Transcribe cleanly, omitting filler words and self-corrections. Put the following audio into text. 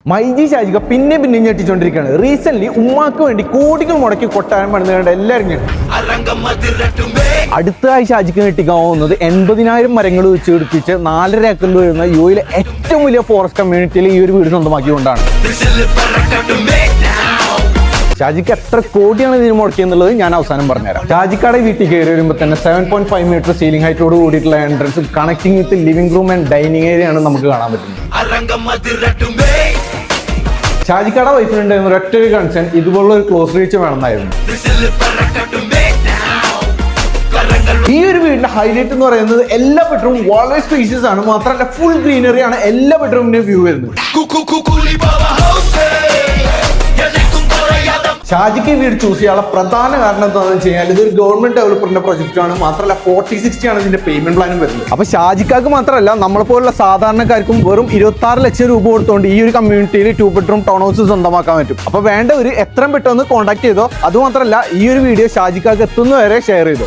മൈജി ഷാജിക പിന്നെ ഞെട്ടിച്ചോണ്ടിരിക്കുകയാണ്. റീസെന്റ് ഉമ്മാക്ക് വേണ്ടി കോടികൾ മുടക്കി കൊട്ടാരം പണിതുകൊണ്ട് എല്ലാവരും അടുത്തതായി ഷാജിക്ക് ഞെട്ടിക്കാൻ പോകുന്നത് 80,000 മരങ്ങൾ വെച്ച് പിടിപ്പിച്ച് 4.5 ഏക്കറിൽ വരുന്ന യുഎയിലെ ഏറ്റവും വലിയ ഫോറസ്റ്റ് കമ്മ്യൂണിറ്റിയിൽ ഈ ഒരു വീട് സ്വന്തമാക്കിക്കൊണ്ടാണ്. ഷാജിക്ക് എത്ര കോടിയാണ് ഇതിന് മുടക്കിയെന്നുള്ളത് ഞാൻ അവസാനം പറഞ്ഞുതരാം. ഷാജിക്കാടെ വീട്ടിൽ കയറി വരുമ്പോൾ തന്നെ 7.5 മീറ്റർ സീലിംഗ് ഹൈറ്റോട് കൂടിയിട്ടുള്ള entrance connecting with living room and dining area ആണ് നമുക്ക് കാണാൻ പറ്റുന്നത്. ഷാജിക്കാടെ വൈഫിനുണ്ടായിരുന്ന ഒരൊറ്റ ഒരു കൺസേൺ ഇതുപോലുള്ള ഒരു ക്ലോസ് റീച്ച് വേണമെന്നായിരുന്നു. ഈ ഒരു വീടിന്റെ ഹൈലൈറ്റ് എന്ന് പറയുന്നത് എല്ലാ ബെഡ്റൂം വളരെ സ്പേഷ്യസ് ആണ്. മാത്രമല്ല ഫുൾ ഗ്രീനറി ആണ് എല്ലാ ബെഡ്റൂമിന്റെ വ്യൂ വരുന്നത്. ഷാജിക്ക് വീട് ചൂസ് ചെയ്യാനുള്ള പ്രധാന കാരണം എന്താണെന്ന് വെച്ച് കഴിഞ്ഞാൽ ഇതൊരു ഗവൺമെന്റ് ഡെവലപ്പറിന്റെ പ്രൊജക്റ്റ് ആണ്. മാത്രമല്ല 40-60 ആണ് ഇതിന്റെ പേയ്മെന്റ് പ്ലാനും വരുന്നത്. അപ്പൊ ഷാജിക്കാർക്ക് മാത്രമല്ല നമ്മളെ പോലുള്ള സാധാരണക്കാർക്കും വെറും 26 ലക്ഷം രൂപ കൊടുത്തുകൊണ്ട് ഈ ഒരു കമ്മ്യൂണിറ്റിയിൽ 2 ബെഡ്റൂം ടൗൺ ഹൗസ് സ്വന്തമാക്കാൻ പറ്റും. അപ്പൊ വേണ്ടവർ എത്രയും പെട്ടെന്ന് കോൺടാക്ട് ചെയ്തോ. അതുമാത്രമല്ല ഈ ഒരു വീഡിയോ ഷാജിക്കാർക്ക് എത്തുന്നവരെ ഷെയർ ചെയ്തോ.